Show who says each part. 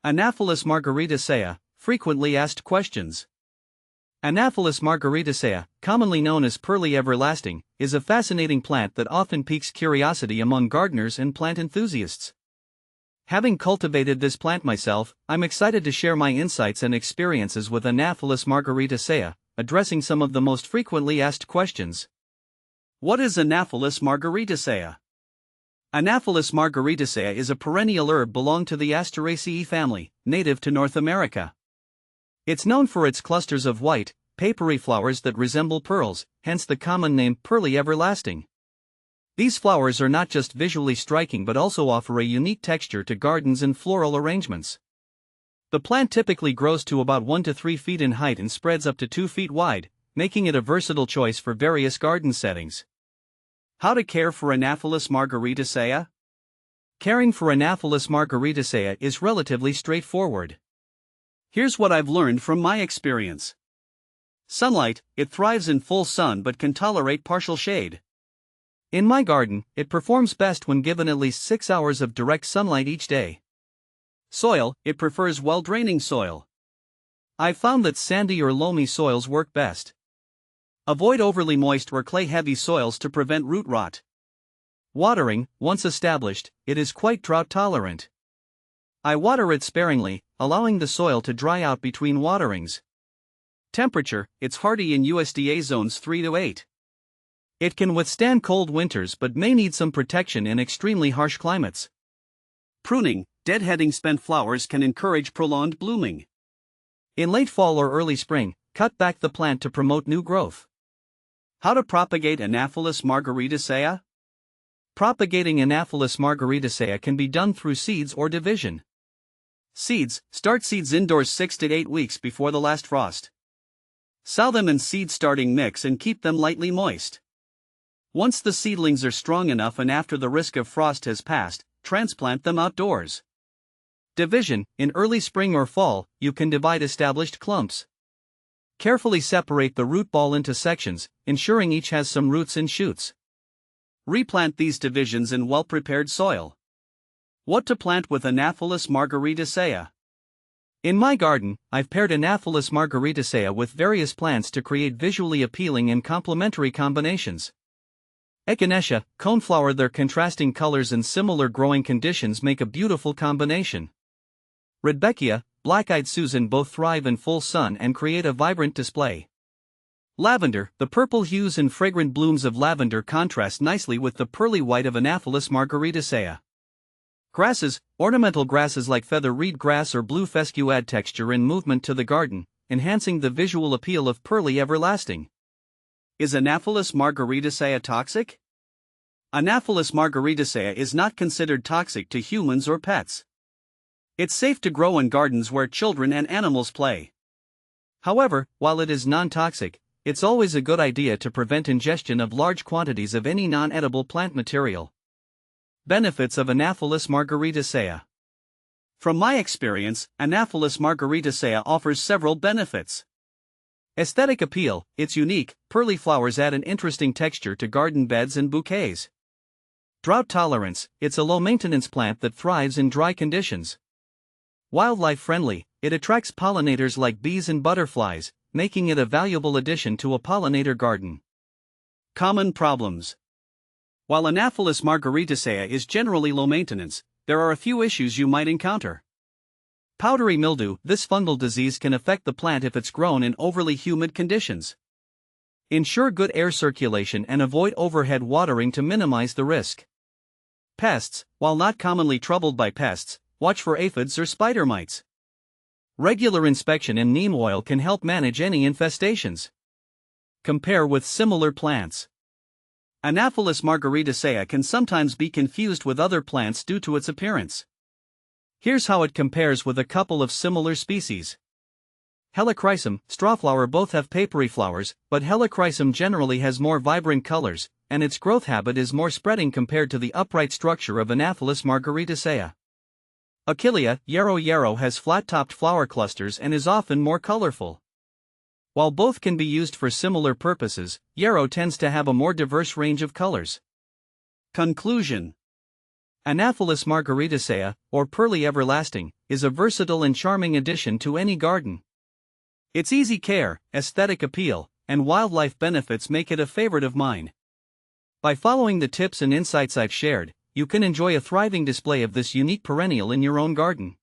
Speaker 1: Anaphalis margaritacea, frequently asked questions. Anaphalis margaritacea, commonly known as Pearly everlasting, is a fascinating plant that often piques curiosity among gardeners and plant enthusiasts. Having cultivated this plant myself, I'm excited to share my insights and experiences with Anaphalis margaritacea, addressing some of the most frequently asked questions. What is Anaphalis margaritacea? Anaphalis margaritacea is a perennial herb belonging to the Asteraceae family, native to North America. It's known for its clusters of white, papery flowers that resemble pearls, hence the common name Pearly everlasting. These flowers are not just visually striking but also offer a unique texture to gardens and floral arrangements. The plant typically grows to about 1 to 3 feet in height and spreads up to 2 feet wide, making it a versatile choice for various garden settings. How to care for Anaphalis margaritacea? Caring for Anaphalis margaritacea is relatively straightforward. Here's what I've learned from my experience. Sunlight: it thrives in full sun but can tolerate partial shade. In my garden, it performs best when given at least 6 hours of direct sunlight each day. Soil: it prefers well-draining soil. I've found that sandy or loamy soils work best. Avoid overly moist or clay-heavy soils to prevent root rot. Watering: once established, it is quite drought-tolerant. I water it sparingly, allowing the soil to dry out between waterings. Temperature: it's hardy in USDA zones 3 to 8. It can withstand cold winters but may need some protection in extremely harsh climates. Pruning: deadheading spent flowers can encourage prolonged blooming. In late fall or early spring, cut back the plant to promote new growth. How to propagate Anaphalis margaritacea? Propagating Anaphalis margaritacea can be done through seeds or division. Seeds: start seeds indoors 6 to 8 weeks before the last frost. Sow them in seed starting mix and keep them lightly moist. Once the seedlings are strong enough and after the risk of frost has passed, transplant them outdoors. Division: in early spring or fall, you can divide established clumps. Carefully separate the root ball into sections, ensuring each has some roots and shoots. Replant these divisions in well-prepared soil. What to plant with Anaphalis margaritacea? In my garden, I've paired Anaphalis margaritacea with various plants to create visually appealing and complementary combinations. Echinacea, coneflower: their contrasting colors and similar growing conditions make a beautiful combination. Rudbeckia, black-eyed Susan both thrive in full sun and create a vibrant display. Lavender: the purple hues and fragrant blooms of lavender contrast nicely with the pearly white of Anaphalis margaritacea. Grasses: ornamental grasses like feather reed grass or blue fescue add texture and movement to the garden, enhancing the visual appeal of Pearly everlasting. Is Anaphalis margaritacea toxic? Anaphalis margaritacea is not considered toxic to humans or pets. It's safe to grow in gardens where children and animals play. However, while it is non-toxic, it's always a good idea to prevent ingestion of large quantities of any non-edible plant material. Benefits of Anaphalis margaritacea. From my experience, Anaphalis margaritacea offers several benefits. Aesthetic appeal: its unique, pearly flowers add an interesting texture to garden beds and bouquets. Drought tolerance: it's a low-maintenance plant that thrives in dry conditions. Wildlife friendly: it attracts pollinators like bees and butterflies, making it a valuable addition to a pollinator garden. Common problems. While Anaphalis margaritacea is generally low maintenance, there are a few issues you might encounter. Powdery mildew: this fungal disease can affect the plant if it's grown in overly humid conditions. Ensure good air circulation and avoid overhead watering to minimize the risk. Pests: while not commonly troubled by pests, watch for aphids or spider mites. Regular inspection and neem oil can help manage any infestations. Compare with similar plants. Anaphalis margaritacea can sometimes be confused with other plants due to its appearance. Here's how it compares with a couple of similar species. Helichrysum, strawflower: both have papery flowers, but Helichrysum generally has more vibrant colors, and its growth habit is more spreading compared to the upright structure of Anaphalis margaritacea. Achillea, yarrow has flat-topped flower clusters and is often more colorful. While both can be used for similar purposes, yarrow tends to have a more diverse range of colors. Conclusion: Anaphalis Margaritacea, or Pearly Everlasting, is a versatile and charming addition to any garden. Its easy care, aesthetic appeal, and wildlife benefits make it a favorite of mine. By following the tips and insights I've shared, you can enjoy a thriving display of this unique perennial in your own garden.